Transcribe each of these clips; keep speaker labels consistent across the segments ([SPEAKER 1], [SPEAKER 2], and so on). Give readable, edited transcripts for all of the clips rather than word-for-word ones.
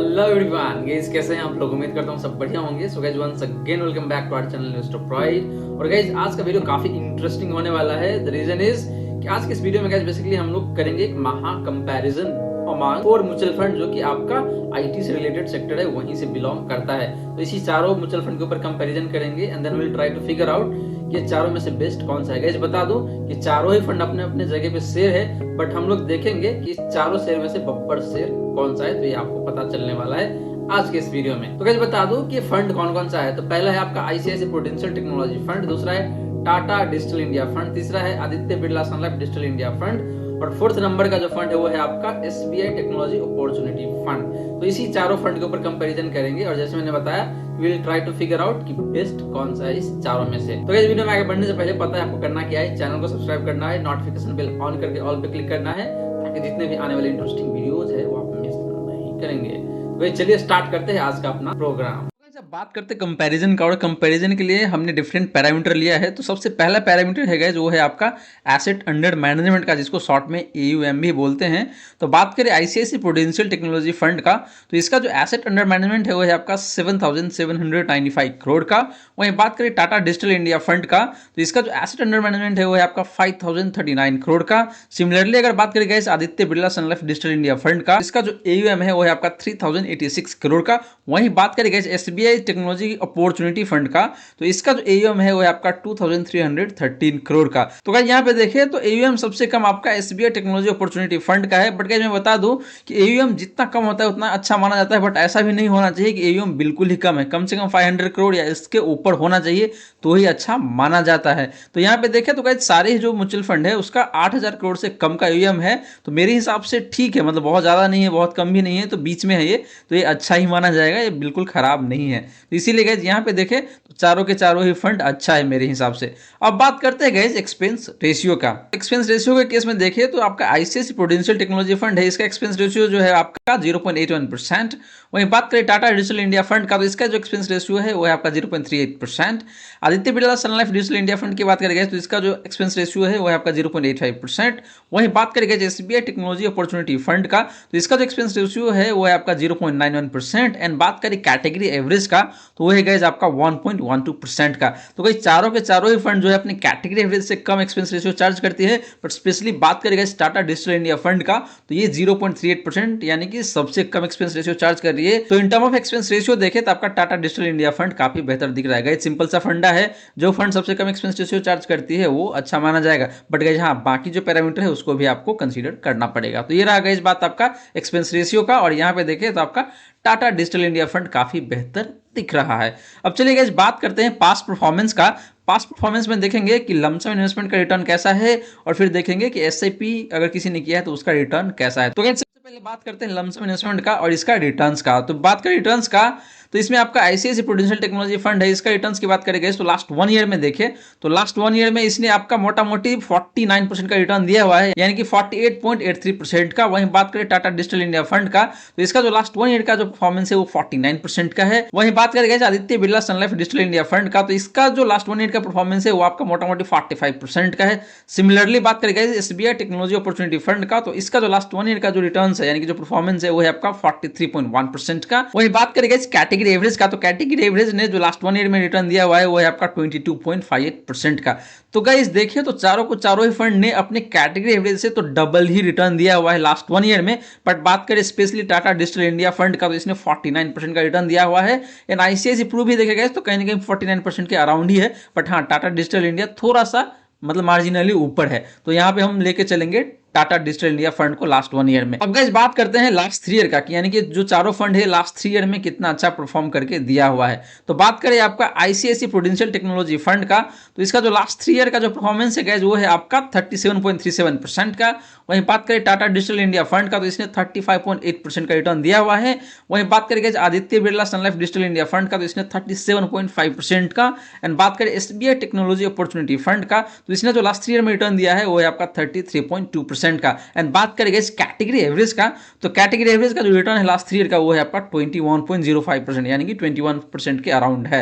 [SPEAKER 1] Hello everyone guys, कैसे हैं आप लोग। उम्मीद करता हूँ सब बढ़िया होंगे। So guys once again welcome back to our channel investor pride. और गाइस आज का वीडियो काफी इंटरेस्टिंग होने वाला है। द रीजन इज कि आज के इस वीडियो में गाइस बेसिकली हम लोग करेंगे एक महा कंपैरिजन अमंग 4 म्यूचुअल फंड जो कि आपका आईटी से रिलेटेड सेक्टर है, वहीं से बिलोंग करता है। तो इसी चारों म्यूचुअल फंड के ऊपर कंपैरिजन करेंगे and then will try to figure out कि चारों में से बेस्ट कौन सा है। गाइस बता दूं कि चारों ही फंड अपने अपने जगह पे शेयर है, बट हम लोग देखेंगे कि इस चारों शेयर में से बब्बर शेयर कौन सा है, तो ये आपको पता चलने वाला है आज के इस वीडियो में। तो गाइस बता दूं कि फंड कौन कौन सा है। तो पहला है आपका आईसीआईसीआई प्रूडेंशियल टेक्नोलॉजी फंड, दूसरा है टाटा डिजिटल इंडिया फंड, तीसरा है Aditya Birla Sun Life Digital India fund, और फोर्थ नंबर का जो फंड है वो है आपका एसबीआई टेक्नोलॉजी अपॉर्चुनिटी फंड। तो इसी चारों फंड के ऊपर कंपैरिजन करेंगे और जैसे मैंने बताया we will try to figure out कि बेस्ट कौन सा है इस चारों में से। तो इस वीडियो में आगे बढ़ने से पहले पता है आपको करना क्या है, चैनल को सब्सक्राइब करना है, नोटिफिकेशन बेल ऑन करके ऑल पे क्लिक करना है ताकि जितने भी आने वाले इंटरेस्टिंग वीडियोज है वो आप मिस नहीं करेंगे। तो चलिए स्टार्ट करते हैं आज का अपना प्रोग्राम। जब बात करते हैं कंपैरिजन का, और कंपैरिजन के लिए हमने डिफरेंट पैरामीटर लिया है। तो सबसे पहला पैरामीटर है जो है आपका एसेट अंडर मैनेजमेंट का, जिसको शॉर्ट में एयूएम भी बोलते हैं। तो बात करें आईसीआईसीआई प्रूडेंशियल टेक्नोलॉजी फंड का, तो इसका जो एसेट अंडर मैनेजमेंट है वो है आपका 7,795 करोड़ का। वहीं बात करें टाटा डिजिटल इंडिया फंड का, तो इसका जो एसेट अंडर मैनेजमेंट है वो है आपका 5,039 करोड़ का। सिमिलरली अगर बात करें guys Aditya Birla Sun Life Digital India Fund का, इसका जो एयूएम है वो है आपका 3,086 करोड़ का। वहीं बात करें guys SBI technology opportunity fund का, तो इसका जो एयूएम है वो है आपका 2,313 करोड़ का। तो गाइस यहाँ पे देखें तो एयूएम सबसे कम आपका एसबीआई टेक्नोलॉजी अपॉर्चुनिटी फंड का है। बट गाइस मैं बता दूं कि एयूएम जितना कम होता है उतना अच्छा माना जाता है, बट ऐसा भी नहीं होना चाहिए कि एयूएम बिल्कुल ही कम है। कम से कम 500 करोड़ या इसके ऊपर होना चाहिए तो ही अच्छा माना जाता है। तो यहाँ पे देखें तो गाइस सारे जो म्यूचुअल फंड है उसका 8,000 करोड़ से कम का एयूएम है। तो मेरे हिसाब से ठीक है, मतलब बहुत ज्यादा नहीं है बहुत कम भी नहीं है, तो बीच में है ये। तो ये अच्छा ही माना जाएगा, ये बिल्कुल खराब नहीं है। तो इसीलिए गाइस यहाँ पे देखें तो चारों के चारों ही फंड अच्छा है मेरे हिसाब से। अब बात करते हैं गाइस एक्सपेंस रेशियो का। एक्सपेंस रेशियो के केस में देखें तो आपका आईसीआईसीआई प्रूडेंशियल टेक्नोलॉजी फंड है, इसका एक्सपेंस रेशियो जो है आपका 0.81%। वहीं बात करें टाटा डिजिटल इंडिया फंड का, तो इसका जो एक्सपेंस रेशियो है वो है आपका 0.38%। Aditya Birla Sun Life Digital India fund की बात करें तो इसका जो एक्सपेंस रेशियो है वो है आपका 0.85%। वहीं बात करें एसबीआई टेक्नोलॉजी अपॉर्चुनिटी फंड का, तो इसका जो एक्सपेंस रेशियो है वो है आपका 0.91%। एंड बात करें कैटेगरी एवरेज का, तो वो है गाइस आपका 1.12% का। तो गाइस चारों के चारों ही फंड जो है अपनी कैटेगरी एवरेज से कम एक्सपेंस रेशियो चार्ज करती है। बट स्पेशली बात करें guys Tata digital India Fund का, तो ये 0.38% यानी कि सबसे कम एक्सपेंस रेशियो चार्ज कर रही है। तो in term of expense ratio देखें तो आपका टाटा डिजिटल इंडिया फंड काफी बेहतर दिख रहा है। गाइस सिंपल सा फंडा है, जो फंड सबसे कम एक्सपेंस रेशियो चार्ज करती है वो अच्छा माना जाएगा। बट गाइस हाँ, बाकी जो पैरामीटर है उसको भी आपको कंसीडर करना पड़ेगा। तो ये रहा गाइस बात आपका एक्सपेंस रेशियो का, और यहाँ पे देखें तो आपका टाटा डिजिटल इंडिया फंड काफी बेहतर दिख रहा है। अब चलिए गाइस बात करते हैं पास्ट परफॉर्मेंस का। पास्ट परफॉर्मेंस में देखेंगे कि लमसम इन्वेस्टमेंट का रिटर्न कैसा है, और फिर देखेंगे कि एसआईपी अगर किसी ने किया है तो उसका रिटर्न कैसा है। तो गाइस सबसे पहले बात करते हैं लमसम इन्वेस्टमेंट का और इसका रिटर्न्स का। तो बात करें रिटर्न्स का, तो इसमें आपका आईसीआईसीआई प्रूडेंशियल टेक्नोलॉजी फंड है, इसका रिटर्न्स की बात करेंगे तो लास्ट 1 ईयर में देखें तो लास्ट 1 ईयर में इसने आपका मोटा मोटी 49% का रिटर्न दिया हुआ है, यानी कि 48.83% का। वहीं बात करें टाटा डिजिटल इंडिया फंड का, तो इसका जो लास्ट 1 ईयर का जो परफॉर्मेंस है वो 49% का है। वहीं बात करेंगे Aditya Birla Sun Life Digital India Fund का, तो इसका जो लास्ट 1 ईयर का परफॉर्मेंस है वो आपका मोटा मोटी 45% का है। सिमिलरली बात करेंगे एसबीआई टेक्नोलॉजी अपॉर्चुनिटी फंड का, तो इसका जो लास्ट 1 ईयर का जो रिटर्न है यानी कि जो परफॉर्मेंस है वो है आपका 43.1% का। वहीं बात करेंगे कैटेगरी एवरेज का, तो कैटेगरी एवरेज ने जो लास्ट 1 ईयर में रिटर्न दिया हुआ है वो है आपका 22.58% का। तो गाइस देखिए तो चारों को चारों ही फंड ने अपने कैटेगरी एवरेज से तो डबल ही रिटर्न दिया हुआ है लास्ट 1 ईयर में। बट बात करें specially Tata digital India Fund का, तो इसने 49% का रिटर्न दिया हुआ है। एंड आईसीआईसीआई प्रू भी देखेगा तो कहीं ना कहीं 49% के अराउंड ही है। बट हाँ, टाटा डिजिटल इंडिया थोड़ा सा मतलब मार्जिनली ऊपर है। तो यहाँ पे हम लेके चलेंगे टाटा डिजिटल इंडिया फंड को लास्ट 1 ईयर में। अब गाइस बात करते हैं लास्ट 3 ईयर का, यानी कि जो चारों फंड है लास्ट 3 ईयर में कितना अच्छा परफॉर्म करके दिया हुआ है। तो बात करें आपका आईसीआईसीआई प्रूडेंशियल टेक्नोलॉजी फंड का, तो इसका जो लास्ट 3 ईयर का जो परफॉर्मेंस है गाइस वो है आपका 37.37% का। वहीं बात करें टाटा डिजिटल इंडिया फंड का, तो इसने 35.8% का रिटर्न दिया हुआ है। वहीं बात करें Aditya Birla Sun Life Digital India Fund का, तो इसने 37.5% का। एंड बात करें एसबीआई टेक्नोलॉजी अपॉर्चुनिटी फंड का, तो इसने जो लास्ट 3 ईयर में रिटर्न दिया है वो है आपका 33.2% का। एंड बात करेंगे इस कैटेगरी एवरेज का, तो कैटेगरी एवरेज का जो रिटर्न है लास्ट 3 ईयर का वो है आपका 21.05%, यानी कि 21% के अराउंड है।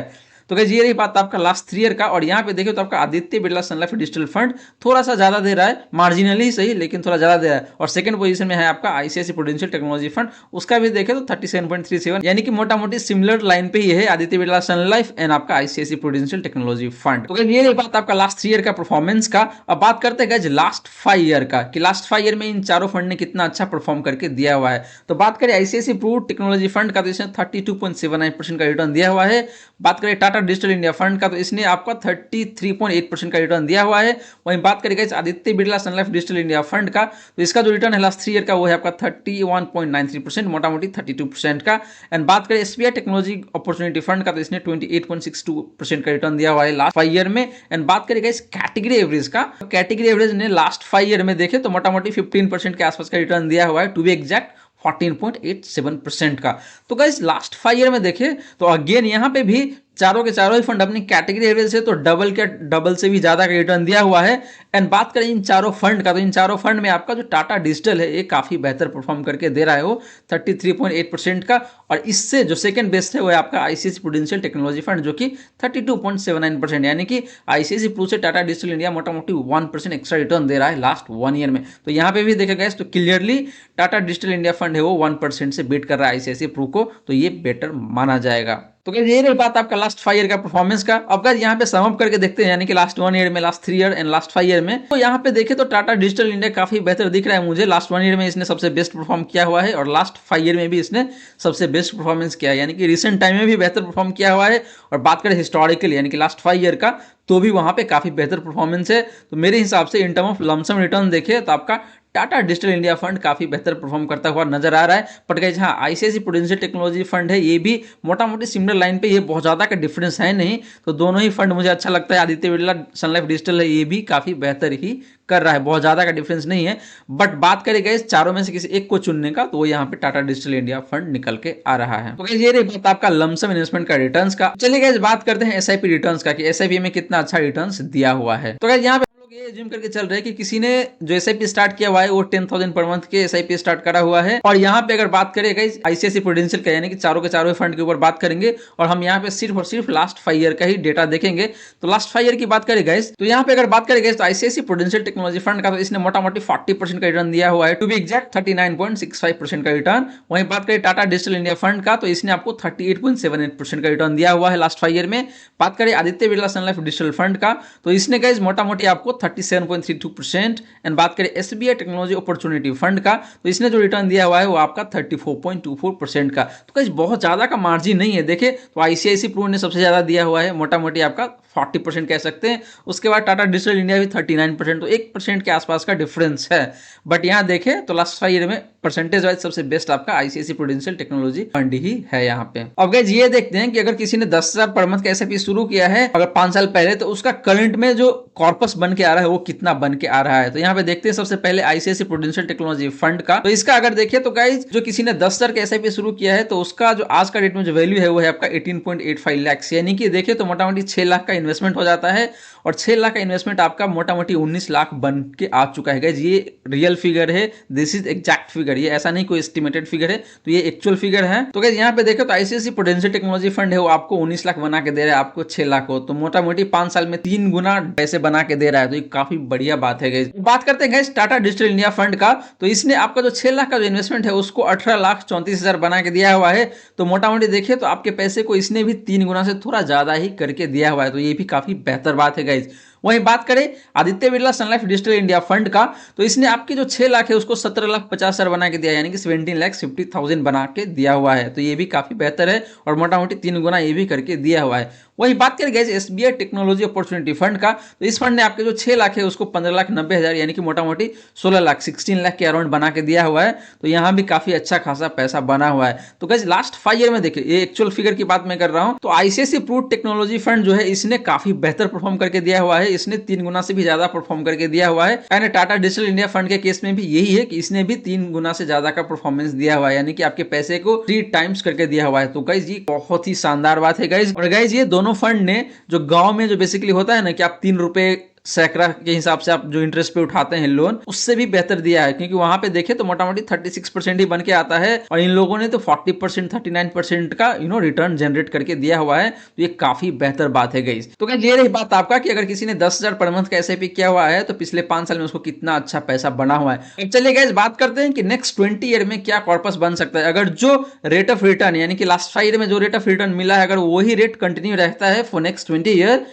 [SPEAKER 1] तो गाइस ये रही बात आपका लास्ट 3 ईयर का। और यहाँ पे देखिए तो आपका Aditya Birla Sun Life digital fund थोड़ा सा ज्यादा दे रहा है, मार्जिनली सही लेकिन थोड़ा ज्यादा दे रहा है। और सेकंड पोजीशन में है आपका आईसीआईसीआई प्रूडेंशियल टेक्नोलॉजी फंड, उसका भी देखे तो 37.37, यानी कि मोटा मोटी सिमिलर लाइन पे ही है Aditya Birla Sun life and आपका आईसीआईसीआई प्रूडेंशियल टेक्नोलॉजी फंड। तो ये रही बात आपका लास्ट 3 ईयर का परफॉर्मेंस का। अब बात करते हैं गाइस लास्ट 5 ईयर का, कि लास्ट 5 ईयर में इन चारों फंड ने कितना अच्छा परफॉर्म करके दिया हुआ है। तो बात करें आईसीआईसीआई प्रू टेक्नोलॉजी फंड का, तो इसने 32.79% का रिटर्न दिया हुआ है। बात करें टाटा डिजिटल इंडिया फंड का, तो इसने आपका 33.8% का रिटर्न दिया हुआ है। वहीं बात करें guys Aditya Birla Sun Life Digital India Fund का, तो इसका जो रिटर्न है लास्ट 3 ईयर का वो है आपका 31.93%, मोटा मोटी 32% का। एंड बात करें एसबीआई टेक्नोलॉजी अपॉर्चुनिटी फंड का, तो इसने 28.62% का रिटर्न दिया हुआ है लास्ट 5 ईयर में। एंड बात करें गाइस कैटेगरी एवरेज का, कैटेगरी एवरेज ने लास्ट 5 ईयर में देखे तो मोटा मोटी 15% के आसपास का रिटर्न दिया हुआ है, टू बी एग्जैक्ट 14.87% का। तो गाइस लास्ट 5 ईयर में देखे तो अगेन यहाँ पे भी चारों के चारों ही फंड अपनी कैटेगरी एवरेज से तो डबल से भी ज्यादा का रिटर्न दिया हुआ है। एंड बात करें इन चारों फंड का, तो इन चारों फंड में आपका जो टाटा डिजिटल है ये काफी बेहतर परफॉर्म करके दे रहा है, वो 33.8% का। और इससे जो सेकंड बेस्ट है वो है आपका आईसीआईसीआई प्रूडेंशियल टेक्नोलॉजी फंड, जो कि 32.79%, यानी कि आईसीआईसीआई प्रू से टाटा डिजिटल इंडिया मोटा मोटी 1% एक्स्ट्रा रिटर्न दे रहा है लास्ट 1 ईयर में। तो यहाँ पे भी देखेगा तो clearly Tata digital India fund है वो 1% से बीट कर रहा है आईसीआईसीआई प्रू को, तो ये बेटर माना जाएगा। तो क्या ये रही बात आपका लास्ट 5 ईयर का परफॉर्मेंस का। अब गाइस यहाँ पे सम अप करके देखते हैं, यानी कि लास्ट 1 ईयर में, last 3 year and last 5 year में। तो यहाँ पे देखे तो टाटा डिजिटल इंडिया काफी बेहतर दिख रहा है मुझे। लास्ट 1 ईयर में इसने सबसे बेस्ट परफॉर्म किया हुआ है और लास्ट 5 ईयर में भी इसने सबसे बेस्ट परफॉर्मेंस किया है, यानी कि रिसेंट टाइम में भी बेहतर परफॉर्म किया हुआ है। और बात करें हिस्टोरिकल यानी कि लास्ट 5 ईयर का, तो भी वहां पे काफी बेहतर परफॉर्मेंस है। तो मेरे हिसाब से in term of lump sum return देखे तो आपका टाटा डिजिटल इंडिया फंड काफी बेहतर परफॉर्म करता हुआ नजर आ रहा है। बट गाइस हाँ, आईसीआईसीआई प्रूडेंशियल टेक्नोलॉजी फंड है ये भी मोटा मोटी सिमिलर लाइन पे, ये बहुत ज्यादा का डिफरेंस है नहीं। तो दोनों ही फंड मुझे अच्छा लगता है। Aditya Birla Sun Life digital है ये भी काफी बेहतर ही कर रहा है, बहुत ज्यादा का डिफरेंस नहीं है। बट बात करें गाइस चारों में से किसी एक को चुनने का, तो वो यहाँ पे टाटा डिजिटल इंडिया फंड निकल के आ रहा है। तो गाइस ये रही बात आपका लमसम इन्वेस्टमेंट का रिटर्न्स का। चलिए गाइस बात करते हैं एसआईपी रिटर्न्स का, कि एसआईपी में कितना अच्छा रिटर्न्स दिया हुआ है। तो गाइस यहाँ ये जिम करके चल रहे हैं कि किसी ने जो एसआईपी स्टार्ट किया हुआ है वो 10,000 पर मंथ के एसआईपी स्टार्ट करा हुआ है। और यहाँ पे अगर बात करें गाइस आईसीआईसीआई प्रूडेंशियल का, यानी कि चारों के चारों फंड के ऊपर बात करेंगे और हम यहाँ पे सिर्फ और सिर्फ लास्ट 5 ईयर का ही डेटा देखेंगे। तो लास्ट 5 ईयर की बात करें गाइस, तो यहाँ पे अगर बात करें गाइस तो आईसीआईसीआई प्रूडेंशियल टेक्नोलॉजी फंड का, तो इसने मोटा मोटी 40% का रिटर्न दिया हुआ है, टू बी एग्जैक्ट 39.65% का रिटर्न। वहीं बात करें टाटा डिजिटल इंडिया फंड का, तो इसने आपको 38.78% का रिटर्न दिया हुआ है लास्ट 5 ईयर में। बात करें Aditya Birla Sun Life digital fund का, तो इसने गाइस मोटा मोटी आपको 37.32%। एंड बात करें एसबीआई टेक्नोलॉजी अपॉर्चुनिटी फंड का, तो इसने जो रिटर्न दिया हुआ है वो आपका 34.24% का। तो गाइस बहुत ज्यादा का मार्जिन नहीं है। देखे तो आईसीआईसीआई प्रू ने सबसे ज्यादा दिया हुआ है, मोटा मोटी आपका 40% कह सकते हैं। उसके बाद टाटा डिजिटल इंडिया भी 39%, तो 1% के आसपास का डिफरेंस है। बट यहाँ देखें तो लास्ट 5 ईयर में परसेंटेज वाइज सबसे बेस्ट आपका आईसीआईसीआई प्रूडेंशियल टेक्नोलॉजी फंड ही है यहाँ पे। अब गाइस ये देखते हैं कि अगर किसी ने 10,000 पर मंथ का एसआईपी शुरू किया है अगर 5 साल पहले, तो उसका करंट में जो कॉर्पस बन के आ रहा है वो कितना बन के आ रहा है। तो यहाँ पे देखते हैं सबसे पहले आईसीआईसीआई प्रूडेंशियल टेक्नोलॉजी फंड का। तो इसका अगर देखें तो गाइस जो किसी ने 10,000 का एसआईपी शुरू किया है, तो उसका जो आज का डेट में जो वैल्यू है वो है आपका 18.85 लाख, यानी कि देखें तो मोटा मोटी 6 लाख का इन्वेस्टमेंट हो जाता है। और 6 लाख का इन्वेस्टमेंट आपका मोटा मोटी 19 लाख बन के आ चुका है। गाइस ये रियल फिगर है, दिस इज एग्जैक्ट फिगर, ये ऐसा नहीं कोई एस्टिमेटेड फिगर है, तो ये एक्चुअल फिगर है। तो गाइस यहाँ पे देखो तो आईसीआईसीआई प्रूडेंशियल टेक्नोलॉजी फंड है वो आपको 19 लाख बना के दे रहा है, आपको 6 लाख हो, तो मोटा मोटी 5 साल में 3 गुना पैसे बना के दे रहा है। तो ये काफी बढ़िया बात है गाइस। बात करते हैं guys Tata digital India Fund का, तो इसने आपका जो 6 लाख का जो इन्वेस्टमेंट है उसको 18,34,000 बना के दिया हुआ है। तो मोटा मोटी देखिए तो आपके पैसे को इसने भी 3 गुना से थोड़ा ज्यादा ही करके दिया हुआ है, तो ये भी काफी बेहतर बात है गाइस। वहीं बात करें Aditya Birla Sun Life Digital India Fund का, तो इसने आपकी जो 6 लाख है उसको 17,50,000 बना के दिया, यानी कि 17,50,000 बना के दिया हुआ है। तो ये भी काफी बेहतर है और मोटा मोटी 3 गुना ये भी करके दिया हुआ है। वही बात करें guys SBI technology opportunity fund का, तो इस फंड ने आपके जो 6 लाख है उसको 15,90,000 यानी कि मोटा मोटी 16 लाख 16 लाख के अराउंड बना के दिया हुआ है। तो यहाँ भी काफी अच्छा खासा पैसा बना हुआ है। तो गाइस लास्ट 5 ईयर में देखिए, ये एक्चुअल फिगर की बात मैं कर रहा हूँ, तो आईसीआईसीआई प्रू टेक्नोलॉजी फंड जो है इसने काफी बेहतर परफॉर्म करके दिया हुआ है, इसने 3 गुना से भी ज्यादा परफॉर्म करके दिया हुआ है। And Tata digital India fund के केस में भी यही है कि इसने भी 3 गुना से ज्यादा का परफॉर्मेंस दिया हुआ है, यानी कि आपके पैसे को 3 टाइम्स करके दिया हुआ है। तो गाइस ये बहुत ही शानदार बात है गाइस। और गाइस ये दोनों फंड ने जो गांव में जो बेसिकली होता है ना कि आप 3 रुपए सैकड़ा के हिसाब से आप जो इंटरेस्ट पे उठाते हैं लोन, उससे भी बेहतर दिया है, क्योंकि वहां पे देखे तो मोटा मोटी 36% ही बन के आता है और इन लोगों ने तो 40% 39% का रिटर्न जनरेट करके दिया हुआ है। तो ये काफी बेहतर बात है गाइस। तो गाइस ये रही बात आपका कि अगर किसी ने 10,000 पर मंथ का एसआईपी किया हुआ है तो पिछले 5 साल में उसको कितना अच्छा पैसा बना हुआ है। चलिए गाइस बात करते हैं कि नेक्स्ट 20 ईयर में क्या कॉर्पस बन सकता है। अगर जो रेट ऑफ रिटर्न यानी कि लास्ट 5 ईयर में जो रेट ऑफ रिटर्न मिला है, अगर वही रेट कंटिन्यू रहता है फॉर नेक्स्ट 20 ईयर,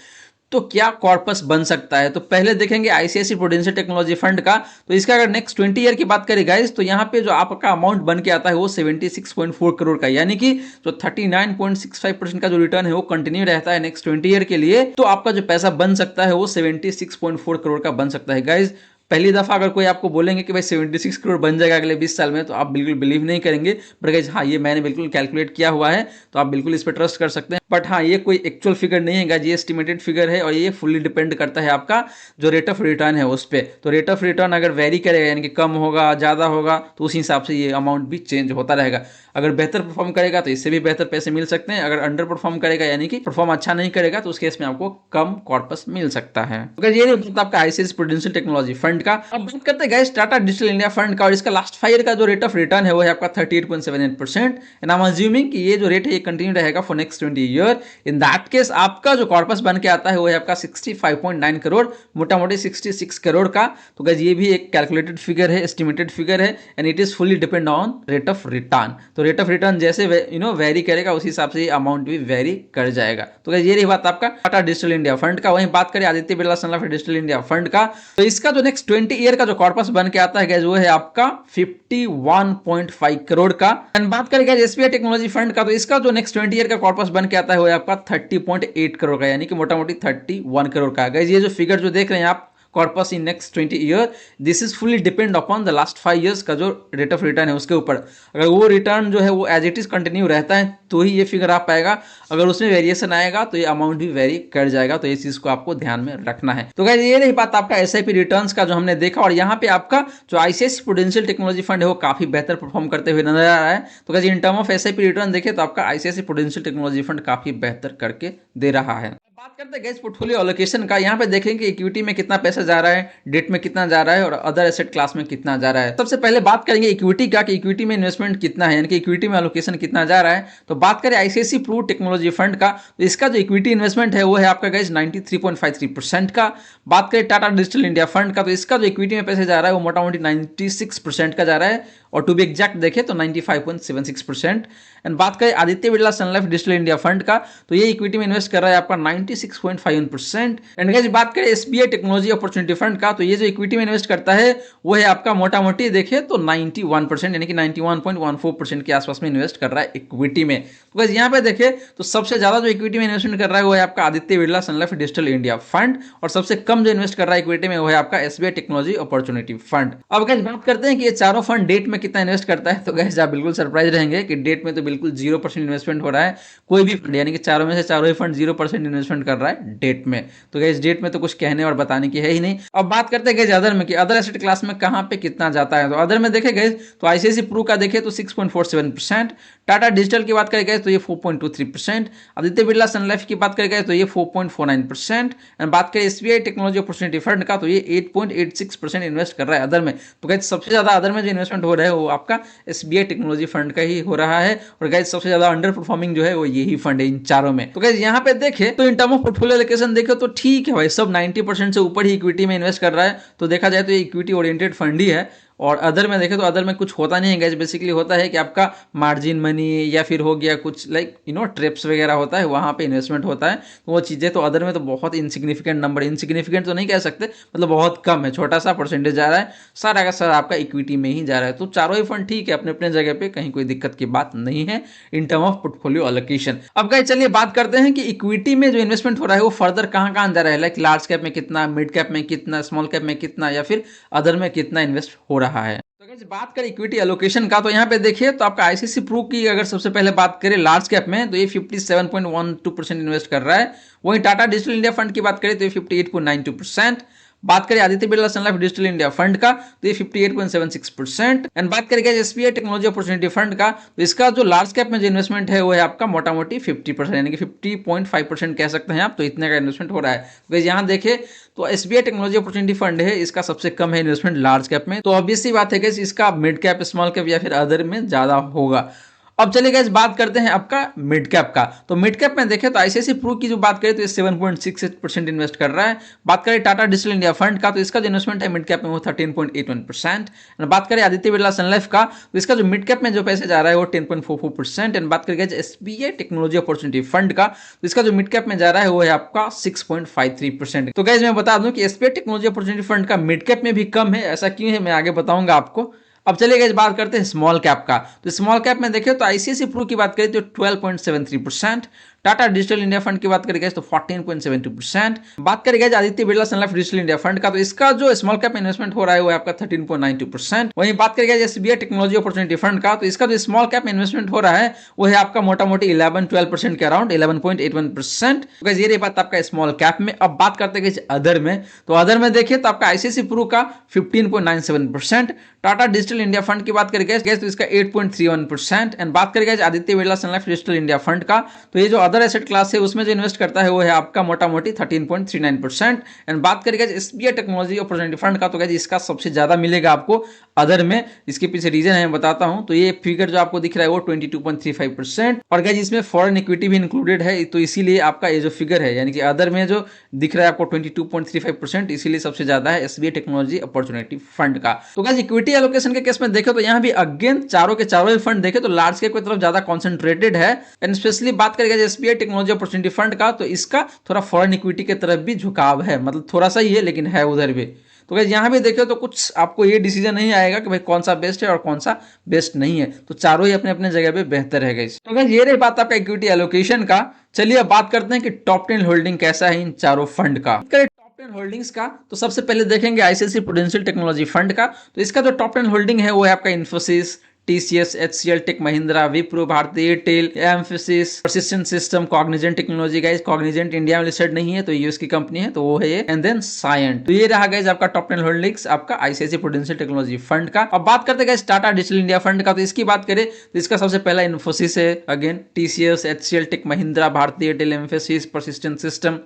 [SPEAKER 1] तो क्या कॉर्पस बन सकता है। तो पहले देखेंगे आईसीआईसी प्रूडेंशियल टेक्नोलॉजी फंड का। तो इसका अगर नेक्स्ट 20 ईयर की बात करें गाइस, तो यहाँ पे जो आपका अमाउंट बन के आता है वो 76.4 करोड़ का, यानी कि जो 39.65% का जो रिटर्न है वो कंटिन्यू रहता है नेक्स्ट 20 ईयर के लिए। तो आपका जो पैसा बन सकता है वो 76.4 करोड़ का बन सकता है गाइस। पहली दफा अगर कोई आपको बोलेंगे कि भाई 76 करोड़ बन जाएगा अगले 20 साल में, तो आप बिल्कुल बिलीव नहीं करेंगे। बट गाइस हाँ, ये मैंने बिल्कुल कैलकुलेट किया हुआ है, तो आप बिल्कुल इस पर ट्रस्ट कर सकते हैं। बट हाँ, ये कोई एक्चुअल फिगर नहीं है गाइस, ये एस्टिमेटेड फिगर है और ये फुल्ली डिपेंड करता है आपका जो रेट ऑफ रिटर्न है उस पर। तो रेट ऑफ रिटर्न अगर वेरी करेगा यानी कि कम होगा ज्यादा होगा, तो उस हिसाब से ये अमाउंट भी चेंज होता रहेगा। अगर बेहतर परफॉर्म करेगा तो इससे भी बेहतर पैसे मिल सकते हैं, अगर अंडर परफॉर्म करेगा यानी कि परफॉर्म अच्छा नहीं करेगा तो उस केस में आपको कम कॉर्पस मिल सकता है। तो ये आपका आईसीआईसीआई प्रूडेंशियल टेक्नोलॉजी फंड का। अब बात करते हैं guys Tata digital India Fund का, और इसका लास्ट 5 ईयर का जो रेट ऑफ रिटर्न है वो है आपका 38.78%। एंड आई एम अज्यूमिंग कि ये जो रेट है ये कंटिन्यू रहेगा for next 20 year. In that case आपका जो कॉर्पस बन के आता है वो है आपका 65.9 करोड़, मोटा मोटी 66 करोड़ का। तो गाइस ये भी एक कैलकुलेटेड फिगर है, एस्टिमेटेड फिगर है, and it is fully depend on rate of return. तो रेट ऑफ रिटर्न जैसे वेरी करेगा उस हिसाब से अमाउंट भी वेरी कर जाएगा। तो गाइस ये रही बात आपका टाटा डिजिटल इंडिया फंड का। वहीं बात करें Aditya Birla Sun Life Digital India Fund का, तो इसका जो नेक्स्ट 20 ईयर का जो कॉर्पस बन के आता है गाइस वो है आपका 51.5 करोड़ का। एंड बात करें गाइस एसबीआई टेक्नोलॉजी फंड का, तो इसका जो नेक्स्ट 20 ईयर का कॉर्पस बन के आता है वो है आपका 30.8 करोड़ का, यानी कि मोटा मोटी 31 करोड़ का। गाइस ये जो फिगर जो देख रहे हैं आप corpus in next 20 year, this is fully depend upon the last 5 years का जो रेट ऑफ रिटर्न है उसके ऊपर। अगर वो रिटर्न जो है वो एज इट इज कंटिन्यू रहता है तो ही ये फिगर आ पाएगा, अगर उसमें वेरिएशन आएगा तो ये अमाउंट भी वेरी कर जाएगा। तो इस चीज को आपको ध्यान में रखना है। तो गाइस ये रही बात आपका एसआईपी रिटर्न्स का जो हमने देखा, और यहाँ पे आपका जो आईसीआईसीआई प्रूडेंशियल टेक्नोलॉजी फंड है वो काफी बेहतर परफॉर्म करते हुए नजर आ रहा है। तो guys in term of SIP return देखें तो आपका आईसीआईसीआई प्रूडेंशियल टेक्नोलॉजी फंड काफी बेहतर करके दे रहा है। बात करते हैं गाइस पोर्टफोलियो एलोकेशन का। यहाँ पे देखेंगे इक्विटी में कितना पैसा जा रहा है, डेट में कितना जा रहा है और अदर एसेट क्लास में कितना जा रहा है। सबसे पहले बात करेंगे इक्विटी का कि इक्विटी में इन्वेस्टमेंट कितना है, यानी कि इक्विटी में एलोकेशन कितना जा रहा है। तो बात करें आईसीआईसीआई प्रू टेक्नोलॉजी फंड का, तो इसका जो इक्विटी इन्वेस्टमेंट है वो है आपका गाइस 93.53% का। बात करें टाटा डिजिटल इंडिया फंड का, तो इसका जो इक्विटी में पैसे जा रहा है वो मोटा मोटी 96% का जा रहा है, और टू बी एग्जैक्ट देखें तो 95.76%। एंड बात करें Aditya Birla Sun Life Digital India Fund का, तो ये इक्विटी में इन्वेस्ट कर रहा है आपका 96.51%। एंड गाइस बात करें एसबीआई टेक्नोलॉजी अपॉर्चुनिटी फंड का, तो ये जो इक्विटी में इन्वेस्ट करता है वो है आपका मोटा मोटी देखें तो 91%, यानी कि 91.14% के आसपास में इन्वेस्ट कर रहा है इक्विटी में। तो गाइस यहाँ पे देखें तो सबसे ज्यादा जो इक्विटी में इन्वेस्टमेंट कर रहा है वो है आपका Aditya Birla Sun Life Digital India fund, और सबसे कम जो इन्वेस्ट कर रहा है इक्विटी में वो है आपका एसबीआई टेक्नोलॉजी अपॉर्चुनिटी फंड। अब गाइस बात करते हैं कि ये चारों फंड डेट में कितना इन्वेस्ट करता है। तो गाइस आप बिल्कुल सरप्राइज रहेंगे कि डेट में तो बिल्कुल 0% इन्वेस्टमेंट हो रहा है। कोई भी फंड यानी कि चारों में से चारों ही फंड 0% इन्वेस्टमेंट कर रहा है डेट में। तो गाइस डेट में तो कुछ कहने और बताने की है ही नहीं। अब बात करते हैं गाइस अदर में कि अदर एसेट क्लास में कहां पे कितना जाता है। तो अदर में देखे गाइस तो आईसीआईसीआई प्रू का देखे तो 6.47%, टाटा डिजिटल की बात करें गाइस तो ये 4.23%, आदित्य बिरला सन लाइफ की बात करें गाइस तो ये 4.49%, एंड बात करें एसबीआई टेक्नोलॉजी अपॉर्चुनिटी फंड का तो ये 8.86% इन्वेस्ट कर रहा है अदर में। तो गाइस सबसे ज्यादा अदर में जो इन्वेस्टमेंट हो रहा है वो आपका एसबीआई टेक्नोलॉजी फंड का ही हो रहा है, और गाइस सबसे ज्यादा अंडर परफॉर्मिंग जो है वो यही फंड है इन चारों में। तो गाइस यहाँ पे देखे तो in term of portfolio allocation देखे तो ठीक है भाई, सब 90% से ऊपर ही इक्विटी में इन्वेस्ट कर रहा है। तो देखा जाए तो ये इक्विटी ओरिएंटेड फंड ही है। और अदर में देखें तो अदर में कुछ होता नहीं है गाइस, बेसिकली होता है कि आपका मार्जिन मनी या फिर हो गया कुछ लाइक ट्रिप्स वगैरह होता है, वहां पे इन्वेस्टमेंट होता है। तो वो चीजें तो अदर में तो बहुत इनसिग्निफिकेंट नंबर, इनसिग्निफिकेंट तो नहीं कह सकते, मतलब बहुत कम है, छोटा सा परसेंटेज जा रहा है, सारा का सारा आपका इक्विटी में ही जा रहा है। तो चारों ही फंड ठीक है अपने अपने जगह पे, कहीं कोई दिक्कत की बात नहीं है in term of portfolio allocation. अब गाइस चलिए बात करते हैं कि इक्विटी में जो इन्वेस्टमेंट हो रहा है वो फर्दर कहां कहां जा रहा है, लाइक लार्ज कैप में कितना, मिड कैप में कितना, स्मॉल कैप में कितना, या फिर अदर में कितना इन्वेस्ट हो रहा है। तो गाइस बात करें इक्विटी एलोकेशन का, तो यहाँ पे देखिए तो आपका आईसीआईसीआई प्रू की अगर सबसे पहले बात करें लार्ज कैप में तो ये 57.12% इन्वेस्ट कर रहा है। वहीं टाटा डिजिटल इंडिया फंड की बात करें तो ये 58.92%। बात करें Aditya Birla Sun Life Digital India Fund का तो ये 58.76%। एंड बात करें एसबीआई टेक्नोलॉजी अपॉर्चुनिटी फंड का तो इसका जो लार्ज कैप में जो इन्वेस्टमेंट है वो है आपका मोटा मोटी 50%, यानी कि 50.5% कह सकते हैं आप, तो इतने का इन्वेस्टमेंट हो रहा है। तो यहाँ देखें तो एसबीआई टेक्नोलॉजी अपॉर्चुनिटी फंड है, इसका सबसे कम है इन्वेस्टमेंट लार्ज कैप में, तो ऑब्वियस सी बात है कि इसका मिड कैप, स्मॉल कैप या फिर अदर में ज्यादा होगा। अब चलिए गाइस बात करते हैं आपका मिड कैप का। तो मिड कैप में देखें तो आईसीआईसी प्रू की जो बात करें तो ये 7.68% इन्वेस्ट कर रहा है। बात करें टाटा डिजिटल इंडिया फंड का तो इसका जो इन्वेस्टमेंट है मिड कैप में वो 13.81%। एंड बात करें आदित्य बिरला सन लाइफ का तो इसका जो मिड कैप में जो पैसे जा रहा है वो 10.44%। एंड बात करें एसबीआई टेक्नोलॉजी अपॉर्चुनिटी फंड का तो इसका जो मिड कैप में जा रहा है वो है आपका 6.53%। तो गाइस मैं बता दूं कि एसबीआई टेक्नोलॉजी अपॉर्चुनिटी फंड का मिड कैप में भी कम है, ऐसा क्यों है मैं आगे बताऊंगा आपको। अब चलिए गाइस बात करते हैं स्मॉल कैप का। तो स्मॉल कैप में देखें तो आईसीआईसी प्रू की बात करें तो 12.73%, टाटा डिजिटल इंडिया फंड की बात करें तो 14.72%। बात करें Aditya Birla Sun Life Digital India Fund का तो इसका जो स्मॉल कैप इन्वेस्टमेंट हो रहा है वो आपका 13.92%। वहीं बात करें एसबीआई टेक्नोलॉजी अपॉर्चुनिटी फंड का तो इसका जो स्मॉल कैप इन्वेस्टमेंट हो रहा है वो है आपका मोटा मोटी 11-12% के अराउंड 11.81%। तो ये रही बात आपका स्मॉल कैप में। अब बात करते हैं अदर में, तो अदर में देखिए तो आपका आईसीआईसी प्रू का 15.97%, टाटा डिजिटल इंडिया फंड की बात करें तो इसका 8.31%। एंड बात करें Aditya Birla Sun Life Digital India Fund का तो ये जो अदर एसेट क्लास है उसमें जो इन्वेस्ट करता है वो है आपका मोटा मोटी 13.39%। एंड बात करें एसबीआई टेक्नोलॉजी अपॉर्चुनिटी फंड का तो इसका सबसे ज्यादा मिलेगा आपको अदर में। इसके पीछे रीजन है बताता हूं। तो ये फिगर जो आपको दिख रहा है वो 22.35%, और गाइस इसमें फॉरेन इक्विटी भी इंक्लूडेड है, तो इसीलिए आपका ये जो फिगर है यानी कि अदर में जो दिख रहा है आपको 22.35%, इसीलिए सबसे ज्यादा है एसबीआई टेक्नोलॉजी अपॉर्चुनिटी फंड का। तो गाइस इक्विटी एलोकेशन के केस में देखें तो यहाँ भी अगेन चारों के चारों फंड देखें तो लार्ज कैप की तरफ ज्यादा कॉन्सेंट्रेटेड है। एंड स्पेशली बात करेगा एसबीआई टेक्नोलॉजी अपॉर्चुनिटी फंड का तो इसका थोड़ा फॉरेन इक्विटी की तरफ भी झुकाव है, मतलब थोड़ा सा ही है लेकिन है उधर भी। तो गाइस यहाँ भी देखो तो कुछ आपको ये डिसीजन नहीं आएगा कि भाई कौन सा बेस्ट है और कौन सा बेस्ट नहीं है, तो चारों ही अपने अपने जगह पे बेहतर है गाइस। तो गाइस ये रही बात आपका इक्विटी एलोकेशन का। चलिए अब बात करते हैं कि टॉप 10 होल्डिंग कैसा है इन चारों फंड का। टॉप 10 होल्डिंग्स का तो सबसे पहले देखेंगे आईसीआईसी प्रूडेंशियल टेक्नोलॉजी फंड का। तो इसका जो टॉप 10 होल्डिंग है वो है आपका Infosys, TCS, HCL, tech Mahindra, Wipro, Bharti Airtel, Mphasis, persistent system, Cognizant technology. Guys Cognizant India में लिस्टेड नहीं है तो यूएस की कंपनी है तो वो है ये, एंड देन सायंट। तो ये रहा गाइस आपका टॉप 10 होल्डिंग्स आपका आईसीआईसी प्रूडेंशियल टेक्नोलॉजी फंड का। अब बात करते हैं guys Tata digital India Fund का। तो इसकी बात करें तो इसका सबसे पहला इन्फोसिस है, again TCS, HCL, tech Mahindra, Bharti Airtel, Mphasis, persistent system,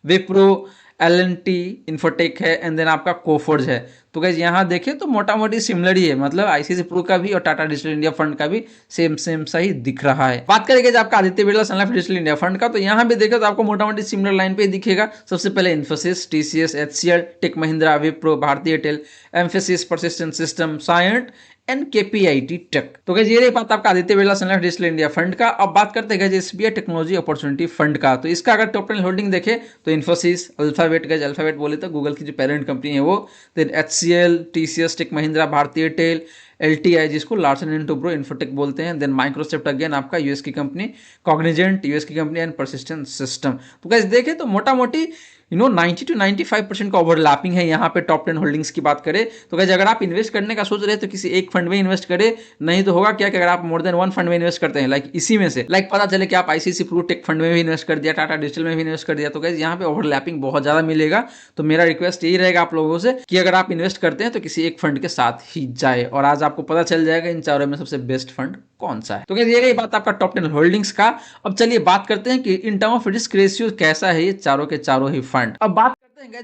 [SPEAKER 1] Wipro, L&T infotech है, एंड देन आपका कोफोर्ज है। तो गाइस यहाँ देखें तो मोटा मोटी सिमिलर ही है, मतलब आईसीआईसी प्रू का भी और टाटा डिजिटल इंडिया फंड का भी सेम सा ही दिख रहा है। बात करेंगे आपका Aditya Birla Sun Life Digital India Fund का तो यहाँ भी देखें तो आपको मोटा मोटी सिमिलर लाइन पे दिखेगा। सबसे पहले Infosys, TCS, HCL, tech Mahindra, Wipro, Bharti Airtel, Mphasis, persistent system, Cyient and KPIT tech. तो गाइस ये रही बात आपका Aditya Birla Sun Life Digital India Fund का। अब बात करते हैं एसबीआई टेक्नोलॉजी अपॉर्चुनिटी फंड का। तो इसका अगर टॉप 10 होल्डिंग देखें तो इन्फोसिस, अल्फाबेट, गाइस अल्फाबेट बोले तो गूगल की जो पेरेंट कंपनी है वो, then HCL, TCS, tech Mahindra, Bharti Airtel, LTI जिसको लार्सन एंड टुब्रो इन्फोटेक बोलते हैं, देन माइक्रोसॉफ्ट अगेन आपका यूएस की कंपनी, कॉग्निजेंट यूएस की कंपनी, एंड परसिस्टेंट सिस्टम। तो गाइस देखें तो मोटा मोटी 90 to 95% का ओवरलैपिंग है यहाँ पे टॉप 10 होल्डिंग्स की बात करें तो गाइस अगर आप इन्वेस्ट करने का सोच रहे हैं तो किसी एक फंड में इन्वेस्ट करें, नहीं तो होगा क्या कि अगर आप मोर देन वन फंड में इन्वेस्ट करते हैं लाइक इसी में से पता चले कि आप आईसीआईसी प्रू टेक फंड में भी इन्वेस्ट कर दिया, टाटा डिजिटल में भी इन्वेस्ट कर दिया, तो गाइस यहाँ पे ओवरलैपिंग बहुत ज्यादा मिलेगा। तो मेरा रिक्वेस्ट यही रहेगा आप लोगों से कि अगर आप इन्वेस्ट करते हैं तो किसी एक फंड के साथ ही जाए, और आज आपको पता चल जाएगा इन चारों में सबसे बेस्ट फंड कौन सा है। तो गाइस ये रही बात आपका टॉप 10 होल्डिंग्स का। अब चलिए बात करते हैं कि in term of risk ratio कैसा है ये चारों के चारों ही फंड। अब बात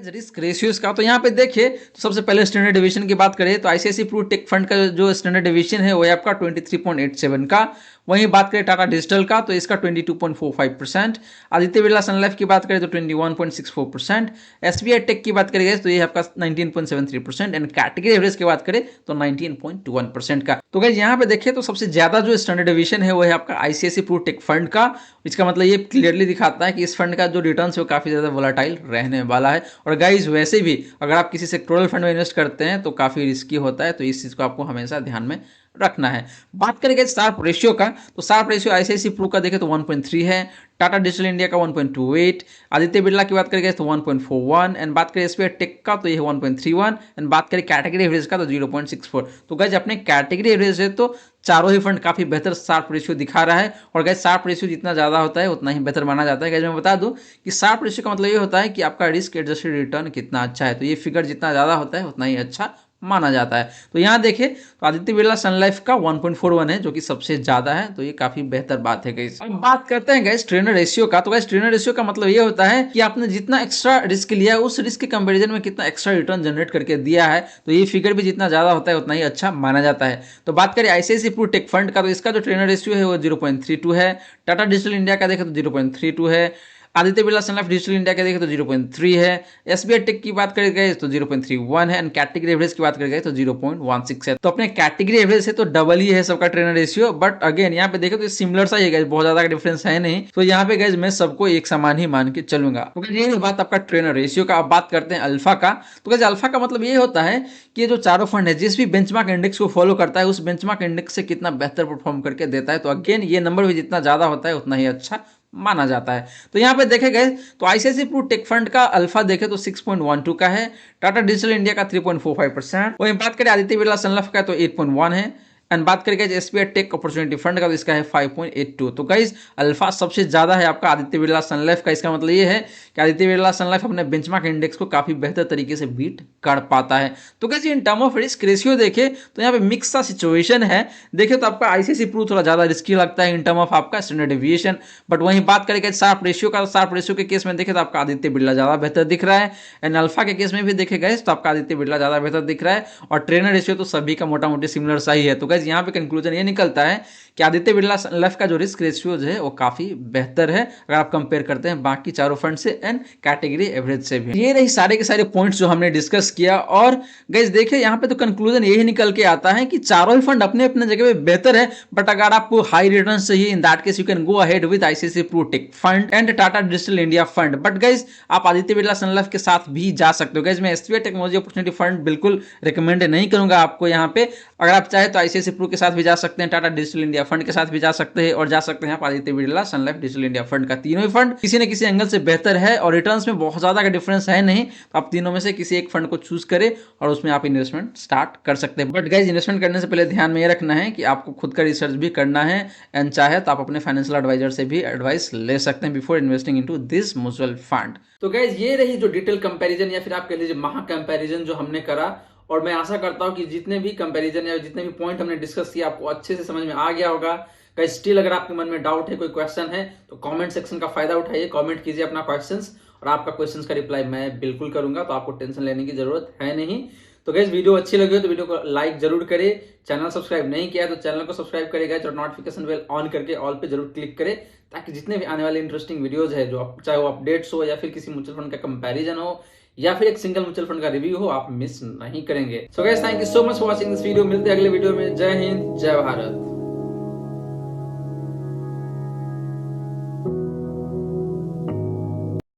[SPEAKER 1] रिस्क रेशियोज का तो यहाँ पे देखिए तो सबसे पहले स्टैंडर्ड डेविएशन की बात करें तो आईसीआईसी प्रू टेक फंड का जो स्टैंडर्ड डेविएशन है वो है आपका 23.87 का। वहीं बात करें टाटा डिजिटल का तो इसका 22.45%, आदित्य बिरला सन लाइफ की बात करें तो 21.64%, एसबीआई टेक की बात करें तो ये आपका 19.73%, एंड कैटेगरी एवरेज की बात करें तो 19.21% का। तो गाइस यहाँ पे देखें तो सबसे ज्यादा जो स्टैंडर्ड डेविएशन है वो है आपका आईसीआईसी प्रू टेक फंड का। इसका मतलब ये क्लियरली दिखाता है कि इस फंड का जो रिटर्न है वो काफी ज्यादा वोलेटाइल रहने वाला है। और गाइस वैसे भी अगर आप किसी सेक्टोरल फंड में इन्वेस्ट करते हैं तो काफी रिस्की होता है, तो इस चीज को आपको हमेशा ध्यान में
[SPEAKER 2] रखना है। बात करेंगे शार्प रेशियो का, तो शार्प रेशियो आईसीआईसीआई प्रू का देखें तो 1.3 है, टाटा डिजिटल इंडिया का 1.28, आदित्य बिरला की बात करेंगे तो 1.41, एंड बात करें एसबीआई टेक का तो ये है 1.31, एंड बात करें कैटेगरी एवरेज का तो 0.64। तो गाइज अपने कैटेगरी एवरेज है तो चारों ही फंड काफी बेहतर शार्प रेशियो दिखा रहा है, और गाइज शार्प रेशियो जितना ज्यादा होता है उतना ही बेहतर माना जाता है। गाइज मैं बता दूं कि शार्प रेशियो का मतलब ये होता है कि आपका रिस्क एडजस्टेड रिटर्न कितना अच्छा है, तो ये फिगर जितना ज्यादा होता है उतना ही अच्छा माना जाता है। तो यहाँ देखें तो आदित्य बिरला सन लाइफ का 1.41 है जो कि सबसे ज्यादा है, तो ये काफी बेहतर बात है गाइस। अब बात करते हैं गाइस ट्रेनर रेशियो का, तो गाइस ट्रेनर रेशियो का मतलब ये होता है कि आपने जितना एक्स्ट्रा रिस्क लिया है उस रिस्क के कंपैरिजन में कितना एक्स्ट्रा रिटर्न जनरेट करके दिया है, तो ये फिगर भी जितना ज्यादा होता है उतना ही अच्छा माना जाता है। तो बात करें आईसीआईसीआई प्रू टेक फंड का, तो इसका जो ट्रेनर रेशियो है वो 0.32 है, टाटा डिजिटल इंडिया का देखें तो 0.32 है, Aditya Birla Sun Life Digital India का देखें तो 0.3 है, एसबीआई टेक की बात करें गए तो 0.31 है, एंड कैटेगरी एवरेज की बात करें गए तो 0.16 है। तो अपने कैटेगरी एवरेज से तो डबल ही है सबका ट्रेनर रेशियो, बट अगेन यहाँ पे देखें तो सिमिलर सा ही है, बहुत ज्यादा डिफरेंस है नहीं, तो यहाँ पे गैस मैं सबको एक समान ही मान के चलूंगा। तो ये बात आपका ट्रेनर रेशियो का। अब बात करते हैं अल्फा का, तो गैस अल्फा का मतलब ये होता है कि ये जो चारों फंड है जिस भी बेंचमार्क इंडेक्स को फॉलो करता है उस बेंचमार्क इंडेक्स से कितना बेहतर परफॉर्म करके देता है, तो अगेन ये नंबर भी जितना ज्यादा होता है उतना ही अच्छा माना जाता है। तो यहाँ पे देखे गए तो आईसीआईसीआई प्रू टेक फंड का अल्फा देखे तो 6.12 का है, टाटा डिजिटल इंडिया का 3.45%, वहीं बात करें आदित्य बिरला सन लाइफ का तो 8.1 है, एंड बात करें एसबीआई टेक अपॉर्चुनिटी फंड का तो इसका है 5.82। तो गाइज अल्फा सबसे ज्यादा है आपका आदित्य बिरला सन लाइफ का। इसका मतलब ये है कि आदित्य बिरला सन लाइफ अपने बेंचमार्क इंडेक्स को काफी बेहतर तरीके से बीट कर पाता है। तो guys in term of risk ratio देखे तो यहाँ पे मिक्स सा सिचुएशन है, देखे तो आपका आईसीआईसीआई प्रू थोड़ा ज्यादा रिस्की लगता है इन टर्म ऑफ आपका स्टैंडर्ड डेविएशन, बट वहीं बात करें शार्प रेशियो का, शार्प रेशियो के केस में देखे तो आपका आदित्य बिरला ज्यादा बेहतर दिख रहा है, एंड अल्फा के केस में भी देखे गए तो आपका आदित्य बिरला ज्यादा बेहतर दिख रहा है, और ट्रेनर रेशियो तो सभी का मोटा मोटी सिमिलर सा ही है। तो गाइज यहाँ पे कंक्लूजन ये निकलता है कि आदित्य बिरला लाइफ का जो रिस्क रेशियो है वो काफी बेहतर है अगर आप कंपेयर करते हैं बाकी चारों फंड से एंड कैटेगरी एवरेज से भी। ये रही सारे के सारे पॉइंट्स जो हमने डिस्कस किया, और गाइस देखिए यहाँ पे तो कंक्लूजन यही निकल के आता है कि चारों ही फंड अपने अपने जगह पे बेहतर है, बट अगर आपको हाई रिटर्न चाहिए in that case you can go ahead with ICICI Pru tech fund and Tata digital India fund. But guys आप आदित्य बिरला सन लाइफ के साथ भी जा सकते हो। गाइस मैं एसबीआई टेक्नोलॉजी अपॉर्चुनिटी फंड बिल्कुल रिकमेंड नहीं करूंगा आपको यहाँ पे, अगर आप चाहे तो आईसीआईसीआई प्रू के साथ भी जा सकते हैं, टाटा डिजिटल इंडिया फंड के साथ भी जा सकते हैं, और जा सकते हैं आप Aditya Birla Sun Life Digital India Fund का। तीनों ही फंड किसी न किसी एंगल से बेहतर है और रिटर्न्स में बहुत ज्यादा का डिफरेंस है नहीं, तो आप तीनों में से किसी एक फंड को चूज करें और उसमें आप इन्वेस्टमेंट स्टार्ट कर सकते हैं। बट गाइज इन्वेस्टमेंट करने से पहले ध्यान में ये रखना है कि आपको खुद का रिसर्च भी करना है, एंड चाहे तो आप अपने फाइनेंशियल एडवाइजर से भी एडवाइस ले सकते हैं before investing into this mutual fund.
[SPEAKER 1] तो गाइज ये रही जो डिटेल कंपैरिजन या फिर आप कह लीजिए महा कंपैरिजन जो हमने करा, और मैं आशा करता हूं कि जितने भी कंपैरिजन या जितने भी पॉइंट हमने डिस्कस किया आपको अच्छे से समझ में आ गया होगा। गाइज स्टिल अगर आपके मन में डाउट है, कोई क्वेश्चन है, तो कमेंट सेक्शन का फायदा उठाइए, कमेंट कीजिए अपना क्वेश्चंस, और आपका क्वेश्चंस का रिप्लाई मैं बिल्कुल करूंगा, तो आपको टेंशन लेने की जरूरत है नहीं। तो गाइज वीडियो अच्छी लगी हो तो वीडियो को लाइक जरूर करें, चैनल सब्सक्राइब नहीं किया तो चैनल को सब्सक्राइब करेगा और नोटिफिकेशन बेल ऑन करके ऑल पे जरूर क्लिक करें, ताकि जितने भी आने वाले इंटरेस्टिंग वीडियोज है जो चाहे वो अपडेट्स हो या फिर किसी म्यूचुअल फंड का कंपैरिजन हो या फिर एक सिंगल म्यूचुअल फंड का रिव्यू हो, आप मिस नहीं करेंगे। So guys thank you so much for watching this video. मिलते हैं अगले वीडियो में। जय हिंद, जय भारत।